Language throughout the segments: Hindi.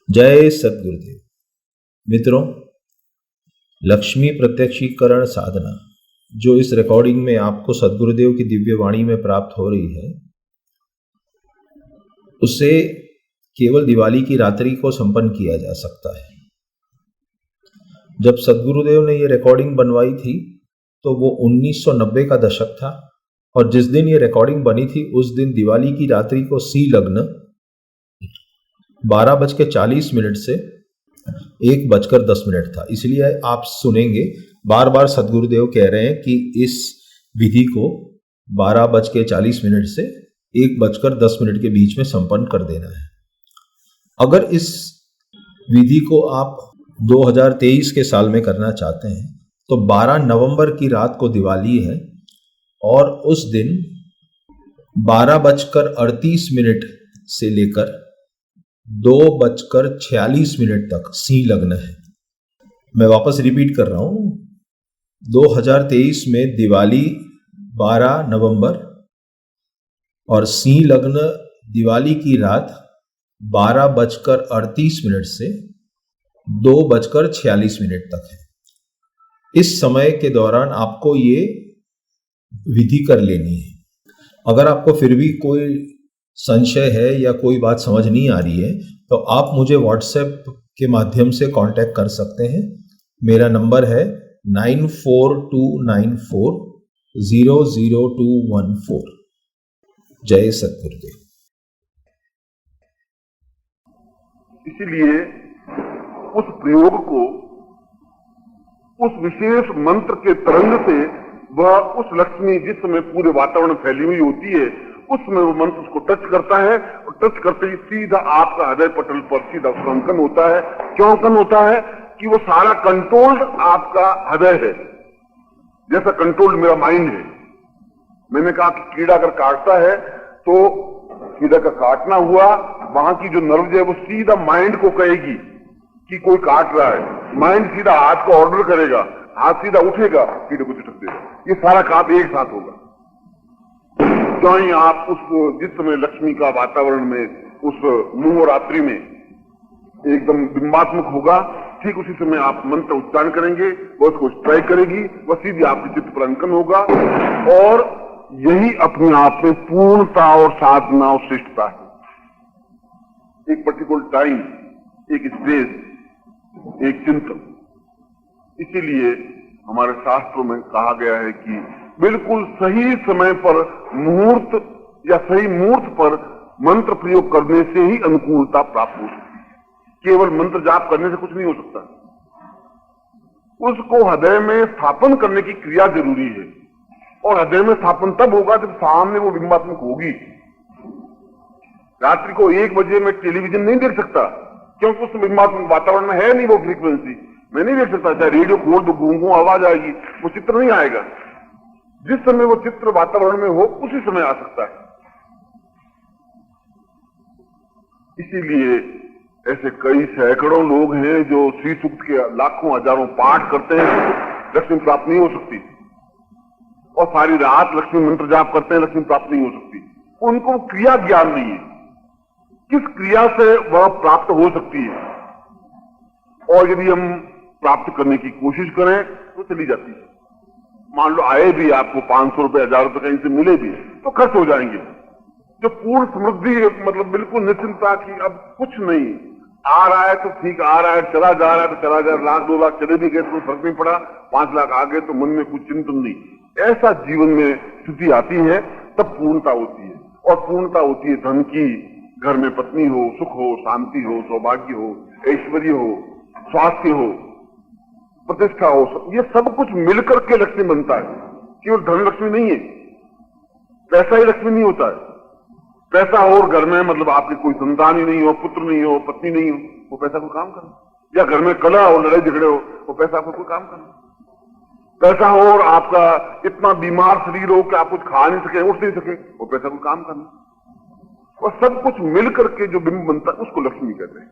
जय सद्गुरुदेव। मित्रों, लक्ष्मी प्रत्यक्षीकरण साधना जो इस रिकॉर्डिंग में आपको सद्गुरुदेव की दिव्य वाणी में प्राप्त हो रही है, उसे केवल दिवाली की रात्रि को संपन्न किया जा सकता है। जब सद्गुरुदेव ने ये रिकॉर्डिंग बनवाई थी तो वो 1990 का दशक था और जिस दिन ये रिकॉर्डिंग बनी थी उस दिन दिवाली की रात्रि को सी लग्न 12:40 से 1:10 था। इसलिए आप सुनेंगे बार बार सद्गुरुदेव कह रहे हैं कि इस विधि को 12:40 से 1:10 के बीच में संपन्न कर देना है। अगर इस विधि को आप 2023 के साल में करना चाहते हैं तो 12 नवंबर की रात को दिवाली है और उस दिन 12:38 से लेकर 2:46 तक सी लग्न है। मैं वापस रिपीट कर रहा हूं, 2023 में दिवाली 12 नवंबर और सी लग्न दिवाली की रात 12:38 से 2:46 तक है। इस समय के दौरान आपको ये विधि कर लेनी है। अगर आपको फिर भी कोई संशय है या कोई बात समझ नहीं आ रही है तो आप मुझे व्हाट्सएप के माध्यम से कांटेक्ट कर सकते हैं। मेरा नंबर है 9429400214। जय सद्गुरुदेव। इसीलिए उस प्रयोग को उस विशेष मंत्र के तरंग से वह उस लक्ष्मी जिस समय पूरे वातावरण फैली हुई होती है उसमें वो मंत्र उसको टच करता है और टच करते ही सीधा आपका हृदय पटल पर सीधा उसका अंकन होता है। क्यों अंकन होता है कि वो सारा कंट्रोल्ड आपका हृदय है, जैसा कंट्रोल्ड मेरा माइंड है। मैंने कहा कि कीड़ा अगर काटता है तो कीड़ा का काटना हुआ, वहां की जो नर्व है वो सीधा माइंड को कहेगी कि कोई काट रहा है। माइंड सीधा हाथ को ऑर्डर करेगा, हाथ सीधा उठेगा, कीड़े को झटक देगा। ये सारा काम एक साथ होगा। जो ही आप उस जिस समय लक्ष्मी का वातावरण में उस मुंह रात्रि में एकदम बिंबात्मक होगा, ठीक उसी समय आप मंत्र उच्चारण करेंगे, वह उसको स्ट्राइक करेगी, वह सीधी आपके चित्त पर अंकन होगा। और यही अपने आप में पूर्णता और साधना और श्रेष्ठता है। एक पर्टिकुलर टाइम, एक स्टेज, एक चिंतन। इसीलिए हमारे शास्त्रों में कहा गया है कि बिल्कुल सही समय पर मुहूर्त या सही मुहूर्त पर मंत्र प्रयोग करने से ही अनुकूलता प्राप्त हो सकती है। केवल मंत्र जाप करने से कुछ नहीं हो सकता, उसको हृदय में स्थापन करने की क्रिया जरूरी है। और हृदय में स्थापन तब होगा जब सामने वो बिंबात्मक होगी। रात्रि को 1 बजे में टेलीविजन नहीं देख सकता क्योंकि उस बिंबात्मक वातावरण में है नहीं वो फ्रीक्वेंसी। मैं नहीं देख सकता, चाहे रेडियो खोल दो, गूंगू आवाज आएगी, वो चित्र नहीं आएगा। जिस समय वो चित्र वातावरण में हो उसी समय आ सकता है। इसीलिए ऐसे कई सैकड़ों लोग हैं जो श्री सूक्त के लाखों हजारों पाठ करते हैं, लक्ष्मी प्राप्त नहीं हो सकती। और सारी रात लक्ष्मी मंत्र जाप करते हैं, लक्ष्मी प्राप्त नहीं हो सकती। उनको क्रिया ज्ञान नहीं है, किस क्रिया से वह प्राप्त हो सकती है। और यदि हम प्राप्त करने की कोशिश करें तो चली जाती है। मान लो आए भी आपको 500 रुपए 1000 रुपए कहीं से मिले भी तो खर्च हो जाएंगे। जो पूर्ण समृद्धि मतलब बिल्कुल निश्चिंता की अब कुछ नहीं आ रहा है तो ठीक आ रहा है, चला जा रहा है तो चला जा रहा है, 1 लाख 2 लाख चले भी गए तो फर्क नहीं पड़ा, 5 लाख आ गए तो मन में कुछ चिंतन नहीं। ऐसा जीवन में स्थिति आती है तब पूर्णता होती है। और पूर्णता होती है धन की, घर में पत्नी हो, सुख हो, शांति हो, सौभाग्य हो, ऐश्वर्य हो, स्वास्थ्य हो, प्रतिष्ठा हो। ये सब कुछ मिलकर के लक्ष्मी बनता है। केवल धन लक्ष्मी नहीं है, पैसा ही लक्ष्मी नहीं होता है। पैसा हो और घर में मतलब आपके कोई संतान ही नहीं हो, पुत्र नहीं हो, पत्नी नहीं हो, वो पैसा कोई काम करना। या घर में कलह हो, लड़ाई झगड़े हो, वो पैसा आपको कोई काम करना। पैसा हो और आपका इतना बीमार शरीर हो कि आप कुछ खा नहीं सके, उठ नहीं सके, वो पैसा कोई काम करना। और सब कुछ मिलकर के जो बिंब बनता है उसको लक्ष्मी कहते हैं।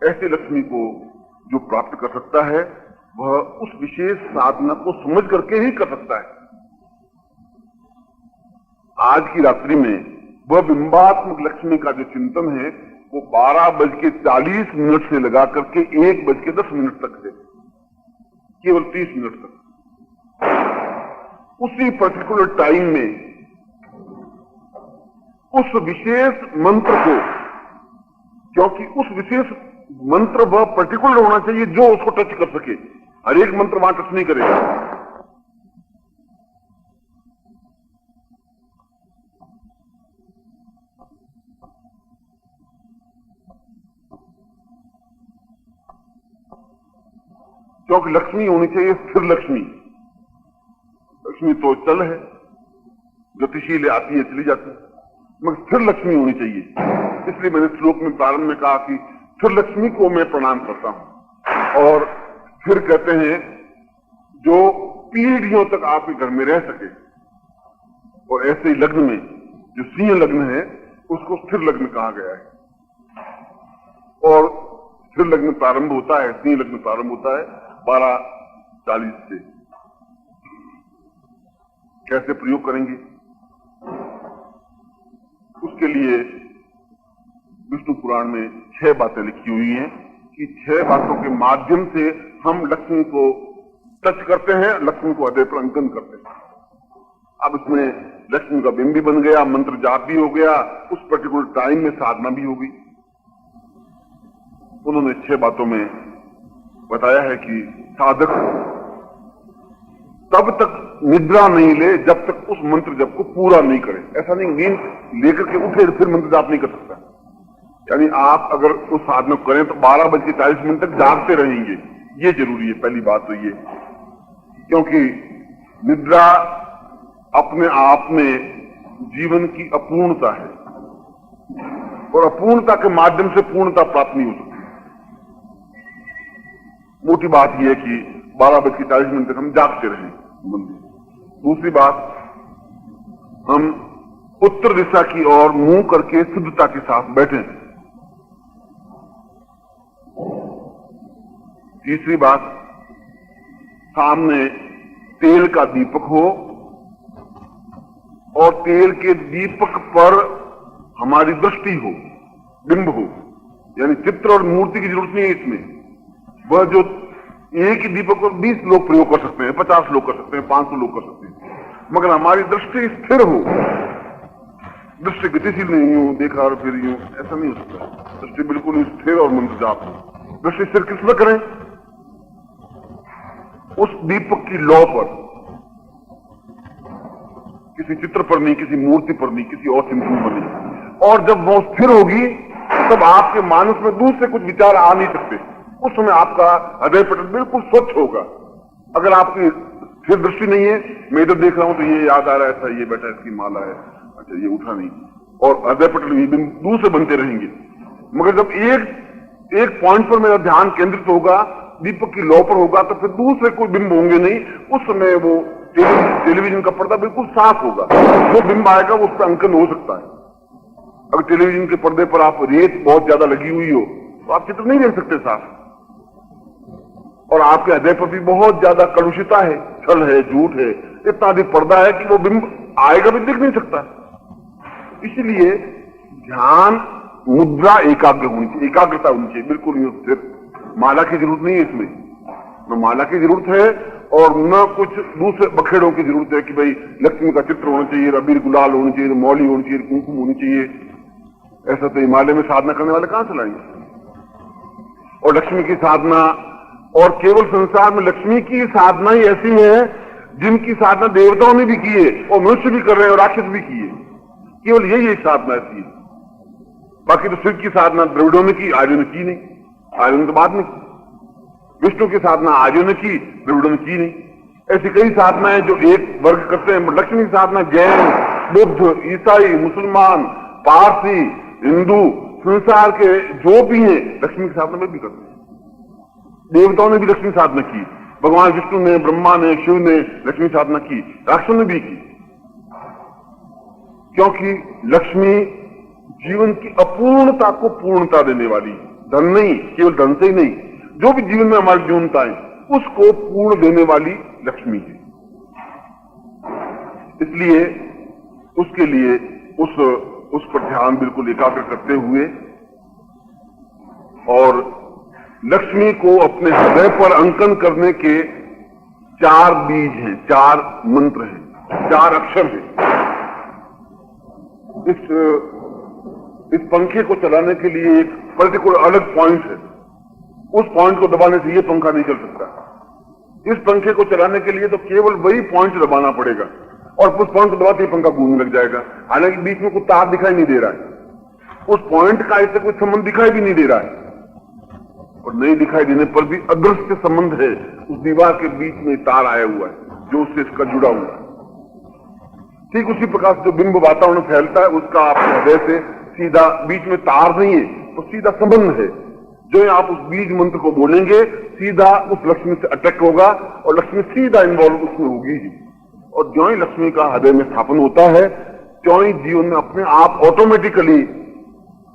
ऐसे लक्ष्मी को जो प्राप्त कर सकता है वह उस विशेष साधना को समझ करके ही कर सकता है। आज की रात्रि में वह बिंबात्मक लक्ष्मी का जो चिंतन है वो 12:40 से लगा करके 1:10 तक है, केवल 30 मिनट तक। उसी पर्टिकुलर टाइम में उस विशेष मंत्र को, क्योंकि उस विशेष मंत्र वह पर्टिकुलर होना चाहिए जो उसको टच कर सके, हर एक मंत्र वहां टच नहीं करेगा। क्योंकि लक्ष्मी होनी चाहिए स्थिर लक्ष्मी। लक्ष्मी तो चल है, गतिशील आती है चली जाती है, मगर स्थिर लक्ष्मी होनी चाहिए। इसलिए मैंने श्लोक में प्रारंभ में कहा कि स्थिर लक्ष्मी को मैं प्रणाम करता हूं। और फिर कहते हैं जो पीढ़ियों तक आपके घर में रह सके। और ऐसे ही लग्न में जो सिंह लग्न है उसको स्थिर लग्न कहा गया है। और स्थिर लग्न प्रारंभ होता है, सिंह लग्न प्रारंभ होता है 12:40 से। कैसे प्रयोग करेंगे उसके लिए विष्णु पुराण में 6 बातें लिखी हुई हैं कि 6 बातों के माध्यम से हम लक्ष्मी को टच करते हैं, लक्ष्मी को हृदय पर अंकन करते हैं। अब इसमें लक्ष्मी का बिंब भी बन गया, मंत्र जाप भी हो गया, उस पर्टिकुलर टाइम में साधना भी हो गई। उन्होंने 6 बातों में बताया है कि साधक तब तक निद्रा नहीं ले जब तक उस मंत्र जप को पूरा नहीं करे। ऐसा नहीं नींद लेकर के उठे फिर मंत्र जाप नहीं कर सकता। यानी आप अगर उस साधना को करें तो 12:40 तक जागते रहेंगे, ये जरूरी है। पहली बात तो ये, क्योंकि निद्रा अपने आप में जीवन की अपूर्णता है और अपूर्णता के माध्यम से पूर्णता प्राप्त नहीं हो सकती। मोटी बात यह है कि 12:40 तक हम जागते रहें। दूसरी बात, हम उत्तर दिशा की ओर मुंह करके शुद्धता के साथ बैठें। तीसरी बात, सामने तेल का दीपक हो और तेल के दीपक पर हमारी दृष्टि हो, बिंब हो। यानी चित्र और मूर्ति की जरूरत नहीं है इसमें। वह जो एक ही दीपक पर 20 लोग प्रयोग कर सकते हैं, 50 लोग कर सकते हैं, 500 लोग कर सकते हैं, मगर हमारी दृष्टि स्थिर हो, दृष्टि गतिशील नहीं हो, देखा और फिर यूं, ऐसा नहीं हो सकता। दृष्टि बिल्कुल स्थिर और मंत्र जाप हो। दृष्टि स्थिर किस में करें? उस दीपक की लौ पर, किसी चित्र पर नहीं, किसी मूर्ति पर नहीं, किसी और चिंतन पर नहीं। और जब वो स्थिर होगी तब आपके मानस में दूसरे कुछ विचार आ नहीं सकते। उस समय आपका हृदय पटल बिल्कुल स्वच्छ होगा। अगर आपकी स्थिर दृष्टि नहीं है, मैं इधर देख रहा हूं तो ये याद आ रहा है, ऐसा ये बेटा इसकी माला है, अच्छा ये उठा नहीं, और हृदय पटल ये दूसरे बनते रहेंगे। मगर जब एक पॉइंट पर मेरा ध्यान केंद्रित होगा, दीपक की लौ पर होगा, तो फिर दूसरे कोई बिंब होंगे नहीं। उस समय वो टेलीविजन का पर्दा बिल्कुल साफ होगा, जो बिंब आएगा वो उस पर अंकन हो सकता है। अगर टेलीविजन के पर्दे पर आप रेत बहुत ज्यादा लगी हुई हो तो आप चित्र नहीं देख सकते साफ। और आपके हृदय पर भी बहुत ज्यादा कलुषिता है, छल है, झूठ है, इतना अधिक पर्दा है कि वो बिंब आएगा भी दिख नहीं सकता। इसलिए ध्यान मुद्रा एकाग्र होनी चाहिए, एकाग्रता होनी चाहिए, बिल्कुल स्थिर। माला की जरूरत नहीं है इसमें, न माला की जरूरत है और न कुछ दूसरे बखेड़ों की जरूरत है कि भाई लक्ष्मी का चित्र होना चाहिए, अबीर गुलाल होनी चाहिए, मौली होनी चाहिए, कुमकुम होनी चाहिए। ऐसा तो हिमालय में साधना करने वाले कहां चलाएंगे? और लक्ष्मी की साधना, और केवल संसार में लक्ष्मी की साधना ही ऐसी है जिनकी साधना देवताओं ने भी की है और मनुष्य भी कर रहे हैं और राक्षस भी की है। केवल यही एक साधना ऐसी है। बाकी तो शिव की साधना द्रविड़ों ने की, आर्यों ने की नहीं, आर्यों ने तो बाद में की। विष्णु की साधना आर्यों ने की, द्रविड़ों ने की नहीं। ऐसी कई साधनाएं जो एक वर्ग करते हैं। लक्ष्मी की साधना जैन, बुद्ध, ईसाई, मुसलमान, पारसी, हिंदू, संसार के जो भी हैं लक्ष्मी की साधना में भी करते हैं। देवताओं ने भी लक्ष्मी साधना की, भगवान विष्णु ने, ब्रह्मा ने, शिव ने लक्ष्मी साधना की, राक्षसों ने भी की। क्योंकि लक्ष्मी जीवन की अपूर्णता को पूर्णता देने वाली, धन नहीं, केवल धन से ही नहीं, जो भी जीवन में हमारी न्यूनताएं उसको पूर्ण देने वाली लक्ष्मी है। इसलिए उसके लिए उस पर ध्यान बिल्कुल एकाग्र करते हुए लक्ष्मी को अपने हृदय पर अंकन करने के 4 बीज हैं, 4 मंत्र हैं, 4 अक्षर हैं। इस पंखे को चलाने के लिए एक पर्टिकुलर अलग पॉइंट है, उस पॉइंट को दबाने से ये पंखा नहीं चल सकता। इस पंखे को चलाने के लिए तो केवल वही पॉइंट दबाना पड़ेगा और उस पॉइंट को दबाते ही पंखा घूमने लग जाएगा। हालांकि बीच में कोई तार दिखाई नहीं दे रहा है, उस पॉइंट का इससे कोई संबंध दिखाई भी नहीं दे रहा है, और नहीं दिखाई देने पर भी अदृश्य संबंध है। उस दीवार के बीच में तार आया हुआ है जो उससे इसका जुड़ा हुआ है। ठीक उसी प्रकार से जो बिंब वातावरण में फैलता है उसका आपके हृदय से सीधा, बीच में तार नहीं है तो सीधा संबंध है। जो आप उस बीज मंत्र को बोलेंगे सीधा उस लक्ष्मी से अटैक होगा और लक्ष्मी सीधा इन्वॉल्व उसमें होगी ही। और जो ही लक्ष्मी का हृदय में स्थापन होता है त्यों ही जीवन में अपने आप ऑटोमेटिकली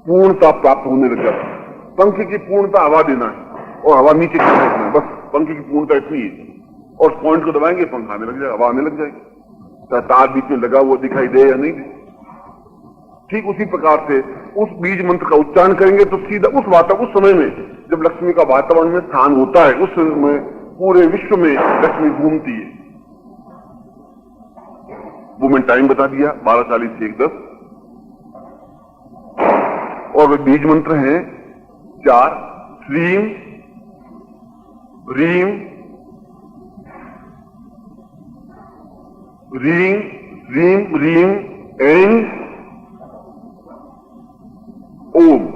पूर्णता प्राप्त होने लग जाता है। पंखे की पूर्णता हवा देना है और हवा नीचे गिरना है, बस पंखे की पूर्णता इतनी है। और उस पॉइंट को दबाएंगे पंखा आने लग जाएगा, हवा आने लग जाएगी, चाहे तार बीच में लगा हुआ दिखाई दे या नहीं दे। ठीक उसी प्रकार से उस बीज मंत्र का उच्चारण करेंगे तो सीधा उस समय में जब लक्ष्मी का वातावरण में स्थान होता है उस समय पूरे विश्व में लक्ष्मी घूमती है। वो मैंने टाइम बता दिया 12:40 से 1:10। और वे बीज मंत्र हैं 4, श्रीम रीम रीम रीम रीम ऐं ओम।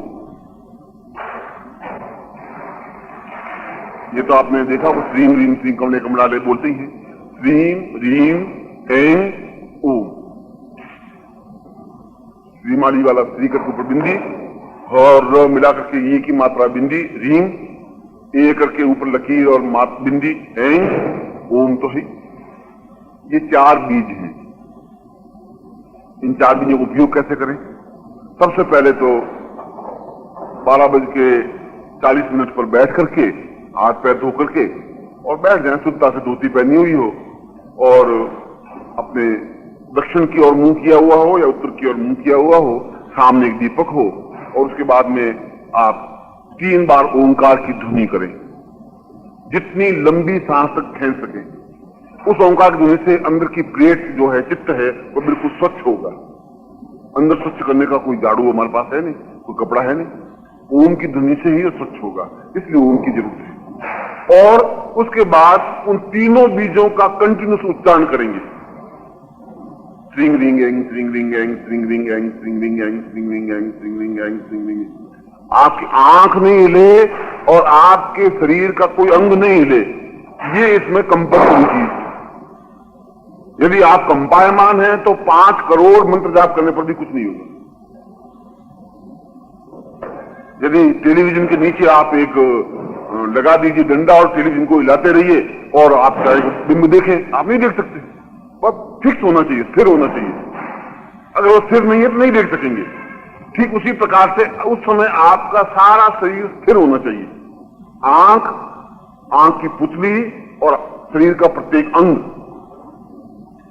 ये तो आपने देखा वो श्रीम रीम श्रीम कमले कमलाले बोलते ही हैं। श्रीम रीम ऐं ओम। श्रीमाली वाला श्री करके ऊपर बिंदी और र मिला करके ये की मात्रा बिंदी, रीम ए करके ऊपर लकीर और मात बिंदी, ऐं ओम तो है। ये 4 बीज हैं। इन 4 बीजों का उपयोग कैसे करें? सबसे पहले तो 12:40 पर बैठ करके हाथ पैर धो करके और बैठ जाए, शुद्धता से धोती पहनी हुई हो और अपने दक्षिण की ओर मुंह किया हुआ हो या उत्तर की ओर मुंह किया हुआ हो, सामने एक दीपक हो और उसके बाद में आप 3 बार ओंकार की ध्वनि करें, जितनी लंबी सांस तक खींच सके। उस ओंकार की ध्वनि से अंदर की प्लेट जो है, चित्त है, वो बिल्कुल स्वच्छ होगा। अंदर स्वच्छ करने का कोई झाड़ू हमारे पास है नहीं, कोई कपड़ा है नहीं, ओम की ध्वनि से ही स्वच्छ होगा, इसलिए ओम की जरूरत है। और उसके बाद उन तीनों बीजों का कंटिन्यूस उच्चारण करेंगे। श्रींग रिंग एंग श्रींग रिंग एंग श्रींग रिंग एंग श्रींग रिंग एंग श्रींग रिंग एंग श्रींग रिंग एंग श्रींग रिंग। आपकी आंख नहीं हिले और आपके शरीर का कोई अंग नहीं हिले, ये इसमें कंपल्सरी चीज है। यदि आप कंपायमान हैं तो 5 करोड़ मंत्र जाप करने पर भी कुछ नहीं होगा। यदि टेलीविजन के नीचे आप एक लगा दीजिए डंडा और टेलीविजन को हिलाते रहिए और आप चाहे बिंब देखें, आप नहीं देख सकते। बस फिक्स होना चाहिए, स्थिर होना चाहिए। अगर वो स्थिर नहीं है तो नहीं देख सकेंगे। ठीक उसी प्रकार से उस समय आपका सारा शरीर स्थिर होना चाहिए। आंख की पुतली और शरीर का प्रत्येक अंग,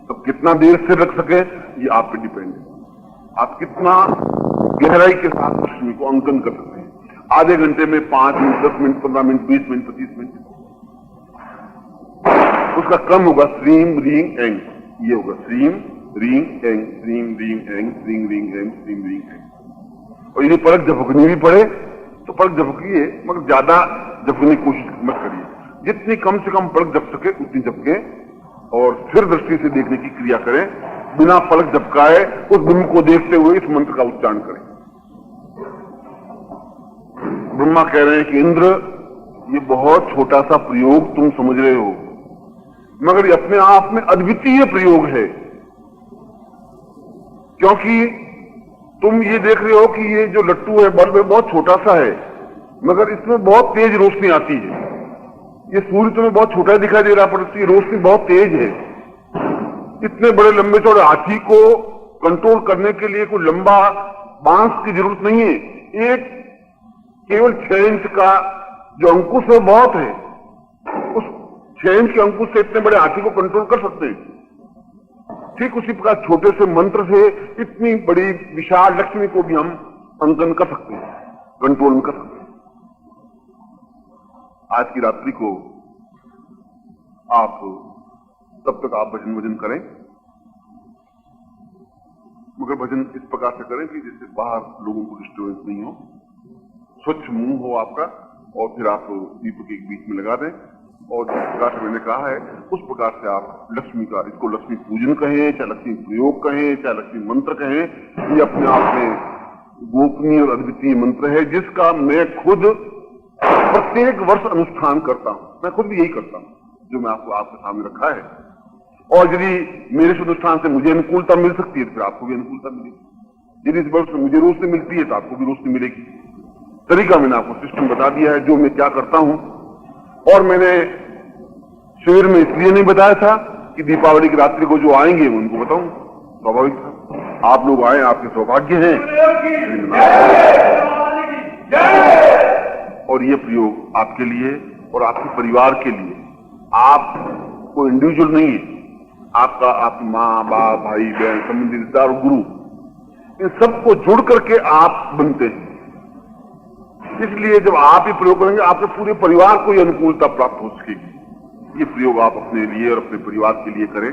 तो कितना देर स्थिर रख सके ये आप पे डिपेंड है। आप कितना गहराई के साथ लक्ष्मी को अंकन कर सकते हैं। आधे घंटे में 5 minute, 10 minute, 15 minute, 20 minute, 25 minute. उसका क्रम होगा श्रीम रींग एंग। ये होगा श्रीम रींग एंग श्रीम रींग एंग श्रीम रींग एंग श्रीम रींग एंग। और यदि पलक झपकनी भी पड़े तो पलक झपकिए, मगर ज्यादा झपकने की कोशिश मत करिए। जितनी कम से कम पलक झपक सके उतनी झपके और स्थिर दृष्टि से देखने की क्रिया करें। बिना पलक झपकाए उस बिंब को देखते हुए इस मंत्र का उच्चारण करें। ब्रह्मा कह रहे हैं कि इंद्र, ये बहुत छोटा सा प्रयोग तुम समझ रहे हो, मगर ये अपने आप में अद्वितीय प्रयोग है। क्योंकि तुम ये देख रहे हो कि ये जो लट्टू है, बल्ब है, बहुत छोटा सा है, मगर इसमें बहुत तेज रोशनी आती है। ये सूर्य तुम्हें बहुत छोटा दिखाई दे रहा, पर इसकी रोशनी बहुत तेज है। इतने बड़े लंबे चौड़े हाथी को कंट्रोल करने के लिए कोई लंबा बांस की जरूरत नहीं है। एक केवल 6 इंच का जो अंकुश है बहुत है, उस 6 इंच के अंकुश से इतने बड़े हाथी को कंट्रोल कर सकते हैं। ठीक उसी प्रकार छोटे से मंत्र से इतनी बड़ी विशाल लक्ष्मी को भी हम अंकन कर सकते हैं, कंट्रोल में कर सकते हैं। आज की रात्रि को आप तब तक आप भजन वजन करें, मगर भजन इस प्रकार से करें कि जिससे बाहर लोगों को डिस्टर्बेंस नहीं हो, स्वच्छ मुंह हो आपका, और फिर आप दीपक एक बीच में लगा दें, और जिस प्रकार से मैंने कहा है उस प्रकार से आप लक्ष्मी का, इसको लक्ष्मी पूजन कहें, चाहे लक्ष्मी प्रयोग कहें, चाहे लक्ष्मी मंत्र कहें, ये अपने आप में गोपनीय और अद्वितीय मंत्र है, जिसका मैं खुद प्रत्येक वर्ष अनुष्ठान करता हूं। मैं खुद भी यही करता हूं जो मैं आपको आपके सामने रखा है, और यदि मेरे अनुष्ठान से मुझे अनुकूलता मिल सकती है तो फिर आपको भी अनुकूलता मिलेगी। यदि इस वर्ष मुझे रोशनी मिलती है तो आपको भी रोशनी मिलेगी। तरीका मैंने आपको सिस्टम बता दिया है जो मैं क्या करता हूं, और मैंने शिविर में इसलिए नहीं बताया था कि दीपावली की रात्रि को जो आएंगे उनको बताऊं, स्वाभाविक था। आप लोग आए, आपके सौभाग्य हैं, और ये प्रयोग आपके लिए और आपके परिवार के लिए, आप कोई इंडिविजुअल नहीं है, आपका, आपकी माँ बाप भाई बहन संबंधी रिश्तेदार और गुरु, इन सबको जुड़ करके आप बनते हैं। इसलिए जब आप ये प्रयोग करेंगे आपके पूरे परिवार को ये अनुकूलता प्राप्त हो सकेगी। ये प्रयोग आप अपने लिए और अपने परिवार के लिए करें।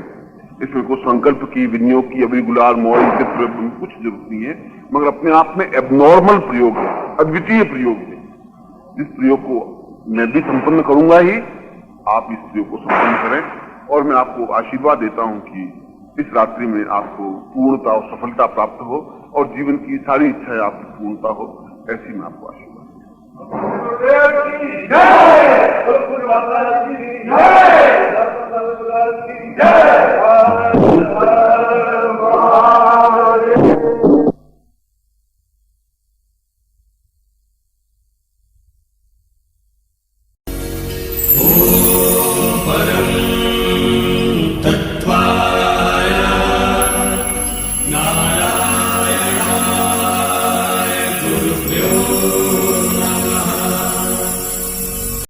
इसमें कोई संकल्प की, विनियोग की, अभी गुलाल मोहर चित्र कुछ जरूरत नहीं है, मगर अपने आप में एबनॉर्मल प्रयोग है, अद्वितीय प्रयोग है। इस प्रयोग को मैं भी संपन्न करूंगा ही, आप इस प्रयोग को संपन्न करें, और मैं आपको आशीर्वाद देता हूं कि इस रात्रि में आपको पूर्णता और सफलता प्राप्त हो, और जीवन की सारी इच्छाएं आपकी पूर्णता हो, ऐसी मैं आपको आशीर्वाद देता हूं।